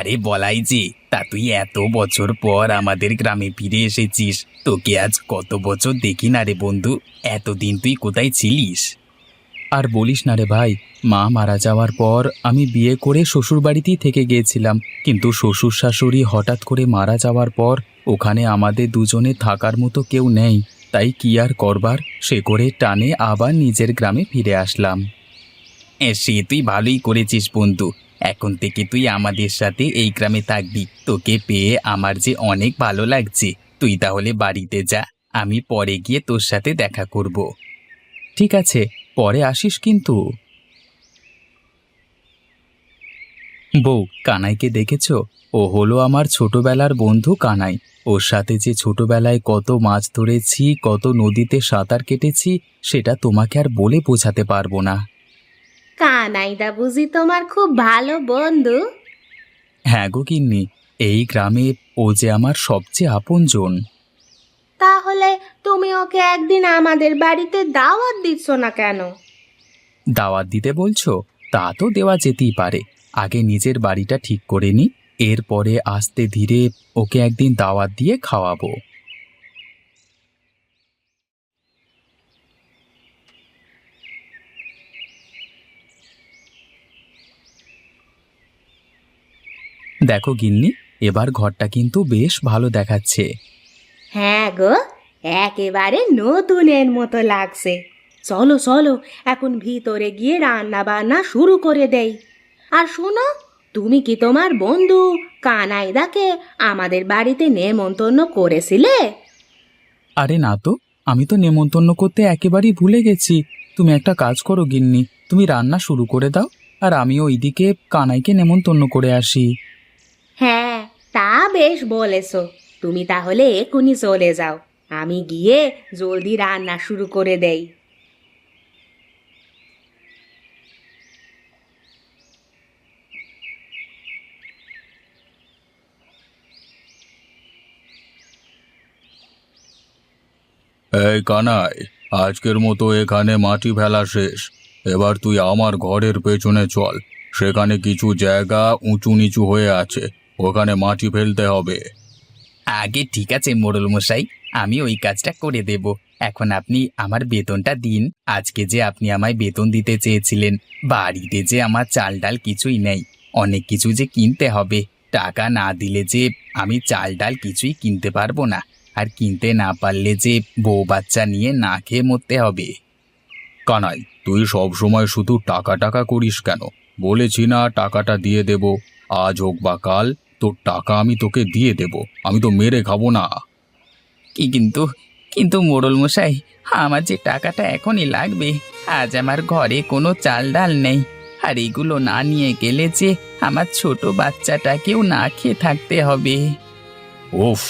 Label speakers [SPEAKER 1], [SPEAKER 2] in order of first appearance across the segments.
[SPEAKER 1] আরে বলাই যে, তা তুই এত বছর পর আমাদের গ্রামে ফিরে এসেছিস। তোকে আজ কত বছর দেখি না রে বন্ধু। এতদিন তুই কোথায় ছিলিস? আর বলিস না রে ভাই, মা মারা যাওয়ার পর আমি বিয়ে করে শ্বশুরবাড়িতেই থেকে গিয়েছিলাম, কিন্তু শ্বশুর শাশুড়ি হঠাৎ করে মারা যাওয়ার পর ওখানে আমাদের দুজনে থাকার মতো কেউ নেই। তাই কি আর করবার, সে করে টানে আবার নিজের গ্রামে ফিরে আসলাম। সে তুই ভালোই করেছিস বন্ধু। এখন থেকে তুই আমাদের সাথে এই গ্রামে থাকবি। তোকে পেয়ে আমার যে অনেক ভালো লাগছে। তুই তাহলে বাড়িতে যা, আমি পরে গিয়ে তোর সাথে দেখা করব। ঠিক আছে, পরে আসিস কিন্তু। বউ, কানাইকে দেখেছো? ও হলো আমার ছোটবেলার বন্ধু কানাই। ওর সাথে যে ছোটবেলায় কত মাছ ধরেছি, কত নদীতে সাঁতার কেটেছি, সেটা তোমাকে আর বলে বোঝাতে পারবো না।
[SPEAKER 2] কানাইদা বুঝি তোমার খুব ভালো বন্ধু?
[SPEAKER 1] হ্যাঁ গো গিন্নি, এই গ্রামে ও যে আমার সবচেয়ে আপনজন।
[SPEAKER 2] তাহলে তুমি ওকে একদিন আমাদের বাড়িতে দাওয়াত দিচ্ছ না কেন?
[SPEAKER 1] দাওয়াত দিতে বলছো? তা তো দেওয়া যেতেই পারে। আগে নিজের বাড়িটা ঠিক করে নি, এরপরে আস্তে ধীরে ওকে একদিন দাওয়াত দিয়ে খাওয়াবো। দেখো গিন্নি, এবার ঘরটা কিন্তু বেশ ভালো দেখাচ্ছে।
[SPEAKER 2] হ্যাঁ গো, একেবারে নতুনের মতো লাগছে। চলো চলো, এখন ভিতরে গিয়ে রান্না বান্না শুরু করে দেই। আর শোনো, তুমি কি তোমার বন্ধু কানাইদাকে আমাদের বাড়িতে নেমন্তন্ন করেছিলে?
[SPEAKER 1] আরে না তো, আমি তো নেমন্তন্ন করতে একেবারেই ভুলে গেছি। তুমি একটা কাজ করো গিন্নি, তুমি রান্না শুরু করে দাও, আর আমি ওইদিকে কানাইকে নেমন্তন্ন করে আসি।
[SPEAKER 2] হ্যাঁ, তা বেশ বলেছো। তুমি তাহলে এখনই চলে যাও, আমি গিয়ে জলদি রান্না শুরু করে দেই।
[SPEAKER 1] এই কানাই, আজকের মতো এখানে মাটি ফেলা শেষ। এবার তুই আমার ঘরের পেছনে চল। সেখানে কিছু জায়গা উঁচু নিচু হয়ে আছে, ওখানে মাটি ফেলতে হবে। আগে ঠিক আছে মোড়ল মশাই, আমি ওই কাজটা করে দেব। এখন আপনি আমার বেতনটা দিন। আজকে যে আপনি আমায় বেতন দিতে চেয়েছিলেন, বাড়িতে যে আমার চাল ডাল কিছুই নেই, অনেক কিছু যে কিনতে হবে। টাকা না দিলে যে আমি চাল ডাল কিছুই কিনতে পারবো না, আর কিনতে না পারলে যে বউ বাচ্চা নিয়ে না খেয়ে মরতে হবে। কানাই, তুই সব সময় শুধু টাকা টাকা করিস কেন? বলেছি না টাকাটা দিয়ে দেব। আজ হোক বা কাল তোর টাকা আমি তোকে দিয়ে দেব। আমি তো মেরে খাবো না। কি কিন্তু কিন্তু মোড়ল মশাই, আমার যে টাকাটা এখনই লাগবে। আজ আমার ঘরে কোনো চাল ডাল নেই, আর এগুলো না নিয়ে গেলে যে আমার ছোট বাচ্চাটাকেও না খেয়ে থাকতে হবে। ওফ,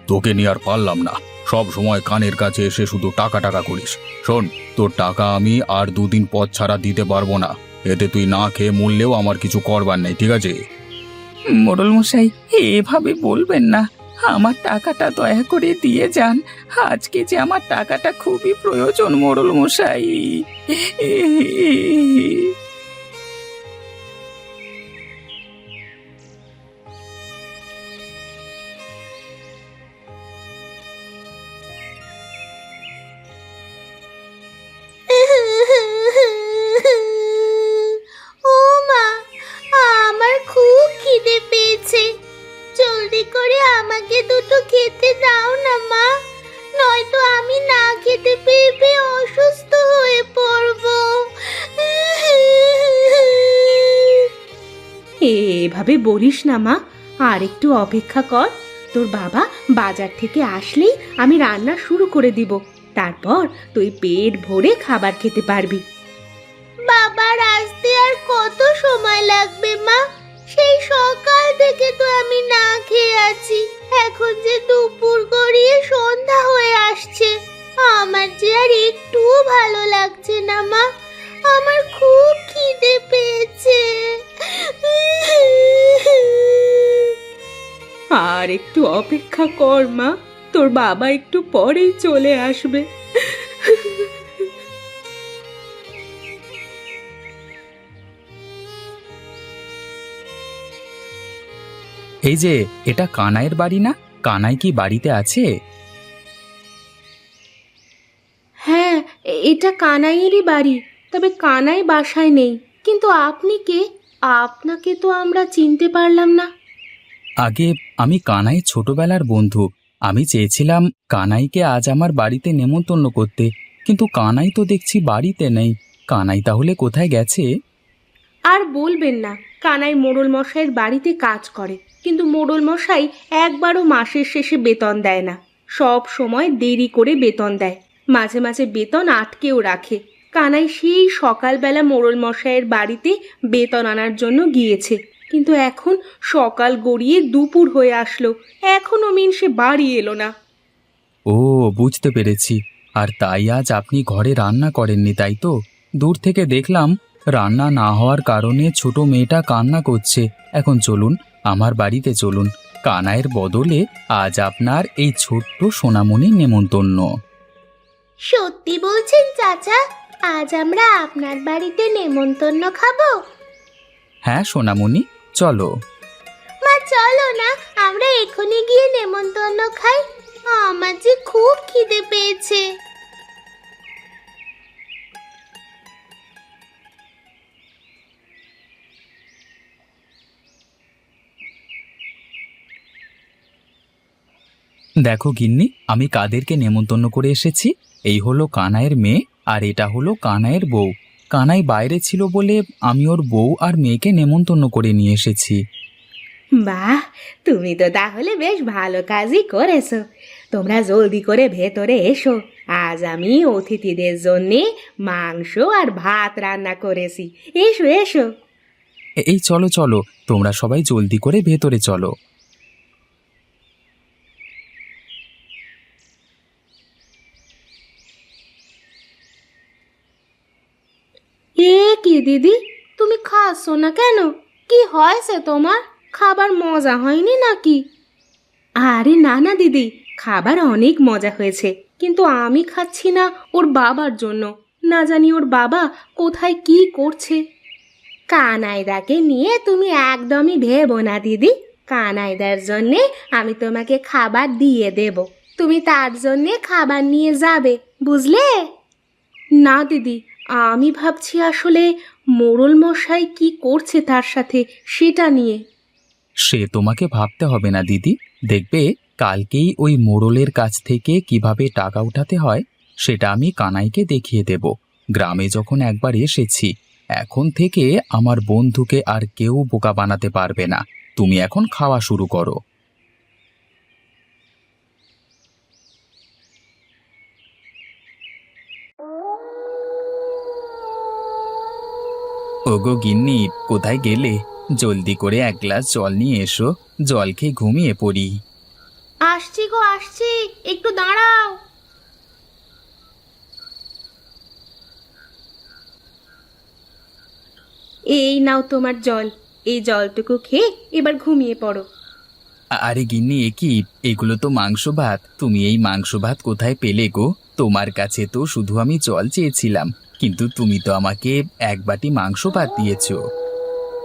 [SPEAKER 1] তোকে নিয়ে আর পারলাম না। সব সময় কানের কাছে এসে শুধু টাকা টাকা করিস। শোন, তোর টাকা আমি আর দুদিন পর ছাড়া দিতে পারবো না। এতে তুই না খেয়ে মরলেও আমার কিছু করবার নেই, ঠিক আছে? মোড়ল মশাই, এভাবে বলবেন না। আমার টাকাটা দয়া করে দিয়ে যান। আজকে যে আমার টাকাটা খুবই প্রয়োজন মোড়ল মশাই।
[SPEAKER 2] ও মা, আমার খুব খিদে পেয়েছে। জলদি করে আমাকে দুটো খেতে দাও না মা, নয়তো আমি না খেতে পেয়ে পেয়ে অসুস্থ হয়ে পড়বো। এভাবে বলিস না মা, আর একটু অপেক্ষা কর। তোর বাবা বাজার থেকে আসলেই আমি রান্না শুরু করে দিব, তারপর তুই পেট ভরে খাবার খেতে পারবি। বাবার আসতে আর কত সময় লাগবে মা? সেই সকাল থেকে তো আমি না খেয়ে আছি। এখন যে দুপুর গড়িয়ে সন্ধ্যা হয়ে আসছে, আমার যে আর একটুও ভালো লাগছে না মা। আমার খুব খিদে পেয়েছে। আর একটু অপেক্ষা কর মা, তোর বাবা একটু পরেই চলে আসবে।
[SPEAKER 3] এই যে, এটা কানাইয়ের বাড়ি না? কানাই কি বাড়িতে আছে?
[SPEAKER 2] হ্যাঁ, এটা কানাইয়েরই বাড়ি। তবে কানাই বাসায় নেই। কিন্তু আপনি কে? আপনাকে তো আমরা চিনতে পারলাম না।
[SPEAKER 3] আগে আমি কানাই ছোটবেলার বন্ধু। আমি চেয়েছিলাম কানাইকে আজ আমার বাড়িতে নেমন্তন্ন করতে, কিন্তু কানাই তো দেখছি বাড়িতে নেই। কানাই তাহলে কোথায় গেছে?
[SPEAKER 2] আর বলবেন না, কানাই মোড়ল মশাইয়ের বাড়িতে কাজ করে, কিন্তু মোড়ল মশাই একবারও মাসের শেষে বেতন দেয় না। সব সময় দেরি করে বেতন দেয়, মাঝে মাঝে বেতন আটকেও রাখে। কানাই সেই সকালবেলা মোড়ল মশাইয়ের বাড়িতে বেতন আনার জন্য গিয়েছে, কিন্তু এখন সকাল গড়িয়ে দুপুর হয়ে আসলো, এখনো মিনসে বাড়ি এলো না।
[SPEAKER 3] ও, বুঝতে পেরেছি। আর তাই আজ আপনি ঘরে রান্না করেননি, তাই তো? দূর থেকে দেখলাম রান্না না হওয়ার কারণে ছোট মেয়েটা কান্না করছে। এখন চলুন, আমার বাড়িতে চলুন। কানাইয়ের বদলে আজ আপনার এই ছোট্ট সোনামণির নেমন্তন্ন।
[SPEAKER 2] সত্যি বলছেন চাচা? আজ আমরা আপনার বাড়িতে নেমন্তন্ন খাবো?
[SPEAKER 3] হ্যাঁ সোনামণি, চলো।
[SPEAKER 2] মা চলো না, আমরা এখনই গিয়ে নেমন্তন্ন খাই। আমার যে খুব খিদে পেয়েছে।
[SPEAKER 3] দেখো গিন্নি, আমি কাদেরকে নেমন্তন্ন করে এসেছি। এই হলো কানাইয়ের মেয়ে, আর এটা হলো কানাইয়ের বউ। কানাই বাইরে ছিল বলে আমি ওর বউ আর মেয়েকে নেমন্তন্ন করে নিয়ে এসেছি।
[SPEAKER 2] বাহ, তুমি তো তাহলে বেশ ভালো কাজই করেছো। তোমরা জলদি করে ভেতরে এসো। আজ আমি অতিথিদের জন্যে মাংস আর ভাত রান্না করেছি। এসো এসো।
[SPEAKER 3] এই চলো চলো, তোমরা সবাই জলদি করে ভেতরে চলো।
[SPEAKER 2] এ কি দিদি, তুমি খাচ্ছ না কেন? কি হয়েছে তোমার? খাবার মজা হয়নি নাকি? আরে না না দিদি, খাবার অনেক মজা হয়েছে, কিন্তু আমি খাচ্ছি না ওর বাবার জন্য। না জানি ওর বাবা কোথায় কি করছে। কানাইদাকে নিয়ে তুমি একদমই ভেবো না দিদি। কানাইদার জন্যে আমি তোমাকে খাবার দিয়ে দেব, তুমি তার জন্যে খাবার নিয়ে যাবে, বুঝলে? না দিদি, আমি ভাবছি আসলে মোড়ল মশাই কি করছে তার সাথে, সেটা নিয়ে।
[SPEAKER 3] সে তোমাকে ভাবতে হবে না দিদি। দেখবে, কালকেই ওই মোড়লের কাছ থেকে কিভাবে টাকা উঠাতে হয় সেটা আমি কানাইকে দেখিয়ে দেব। গ্রামে যখন একবার এসেছি, এখন থেকে আমার বন্ধুকে আর কেউ বোকা বানাতে পারবে না। তুমি এখন খাওয়া শুরু করো। ওগো গিন্নি, কোথায় গেলে? জলদি করে এক গ্লাস জল নিয়ে এসো, জল খেয়ে ঘুমিয়ে পড়ি।
[SPEAKER 2] আসছি গো আসছি, একটু দাঁড়াও। এই নাও তোমার জল। এই জলটুকু খেয়ে এবার ঘুমিয়ে পড়ো।
[SPEAKER 3] আরে গিন্নি, এ কি? এগুলো তো মাংস ভাত। তুমি এই মাংস ভাত কোথায় পেলে গো? তোমার কাছে তো শুধু আমি জল চেয়েছিলাম, কিন্তু তুমি তো আমাকে এক বাটি মাংস ভাত দিয়েছো।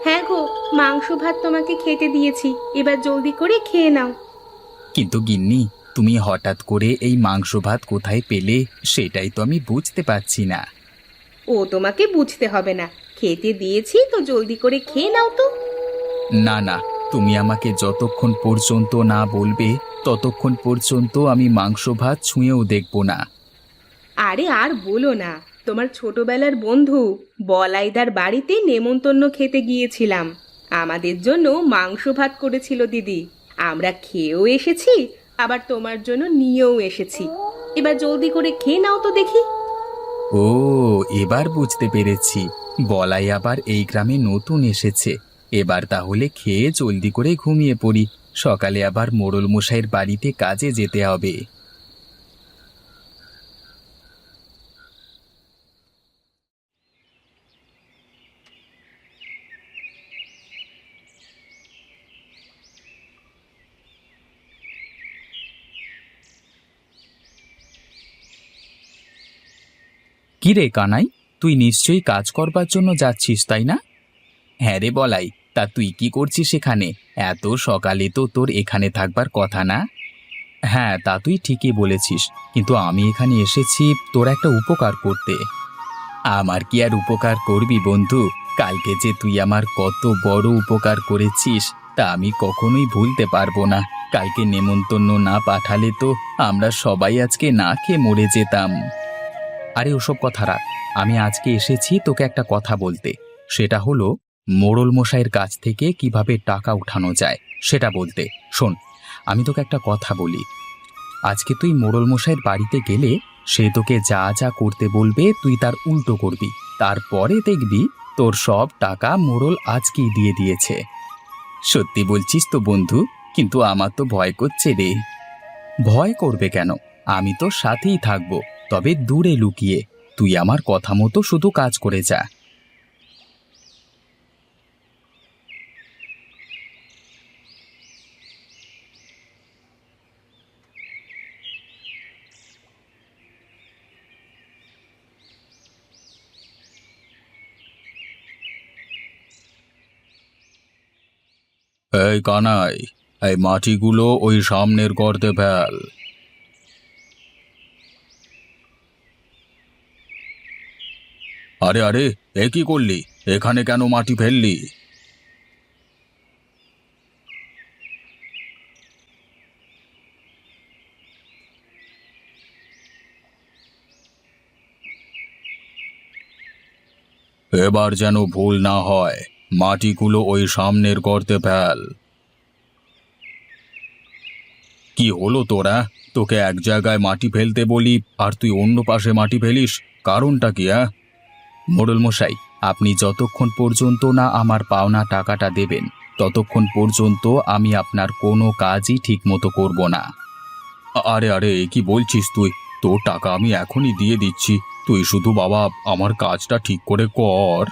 [SPEAKER 2] হ্যাঁ গো, মাংস ভাত তোমাকে খেতে দিয়েছি, এবার জলদি করে খেয়ে নাও।
[SPEAKER 3] কিন্তু গিন্নি, তুমি হঠাৎ করে এই মাংস ভাত কোথায় পেলে সেটাই তো আমি বুঝতে পারছি না।
[SPEAKER 2] ও তোমাকে বুঝতে হবে না, খেতে দিয়েছি তো জলদি করে খেয়ে নাও তো।
[SPEAKER 3] না না, তুমি আমাকে যতক্ষণ পর্যন্ত না বলবে ততক্ষণ পর্যন্ত আমি মাংস ভাত ছুঁয়েও দেখব না।
[SPEAKER 2] আরে আর বলো না, তোমার ছোটবেলার বন্ধু বলাইদার বাড়িতে নেমন্তন্ন খেতে গিয়েছিলাম। আমাদের জন্য মাংস ভাত করেছিল দিদি, আমরা খেয়েও এসেছি, আবার তোমার জন্য নিয়েও এসেছি। এবার জলদি করে খেয়ে নাও তো দেখি।
[SPEAKER 3] ও, এবার বুঝতে পেরেছি, বলাই আবার এই গ্রামে নতুন এসেছে। এবার তাহলে খেয়ে জলদি করে ঘুমিয়ে পড়ি, সকালে আবার মোড়ল মশাইয়ের বাড়িতে কাজে যেতে হবে। কি রে কানাই, তুই নিশ্চয়ই কাজ করবার জন্য যাচ্ছিস, তাই না? হ্যাঁ রে বলাই, তা তুই কি করছিস এখানে? এত সকালে তো তোর এখানে থাকবার কথা না। হ্যাঁ, তা তুই ঠিকই বলেছিস, কিন্তু আমি এখানে এসেছি তোর একটা উপকার করতে। আমার কি আর উপকার করবি বন্ধু? কালকে যে তুই আমার কত বড় উপকার করেছিস তা আমি কখনোই ভুলতে পারবো না। কালকে নেমন্তন্ন না পাঠালে তো আমরা সবাই আজকে না খেয়ে মরে যেতাম। আরে ওসব কথা রাখ, আমি আজকে এসেছি তোকে একটা কথা বলতে। সেটা হলো মোড়ল মশাইয়ের কাছ থেকে কিভাবে টাকা উঠানো যায় সেটা বলতে। শোন, আমি তোকে একটা কথা বলি। আজকে তুই মোড়ল মশাইয়ের বাড়িতে গেলে সে তোকে যা যা করতে বলবে তুই তার উল্টো করবি। তারপরে দেখবি তোর সব টাকা মোড়ল আজকেই দিয়ে দিয়েছে। সত্যি বলছিস তো বন্ধু? কিন্তু আমার তো ভয় করছে রে। ভয় করবে কেন? আমি তো সাথেই থাকবো, তবে দূরে লুকিয়ে। তুই আমার কথা মতো শুধু কাজ করে যা।
[SPEAKER 1] এই কানাই, এই মাটিগুলো ওই সামনের গর্তে ফেল। আরে আরে, এ কি করলি? এখানে কেন মাটি ফেললি? এবার যেন ভুল না হয়, মাটিগুলো ওই সামনের গর্তে ফেল। কি হলো তোরা? তোকে এক জায়গায় মাটি ফেলতে বলি আর তুই অন্য পাশে মাটি ফেলিস, কারণটা কি?
[SPEAKER 3] মোড়ল মশাই, আপনি যতক্ষণ পর্যন্ত না আমার পাওনা টাকাটা দেবেন ততক্ষণ পর্যন্ত আমি আপনার কোনো কাজই ঠিকমতো করব না।
[SPEAKER 1] আরে আরে, এ কি বলছিস তুই? তোর টাকা আমি এখনই দিয়ে দিচ্ছি, তুই শুধু বাবা আমার কাজটা ঠিক করে কর।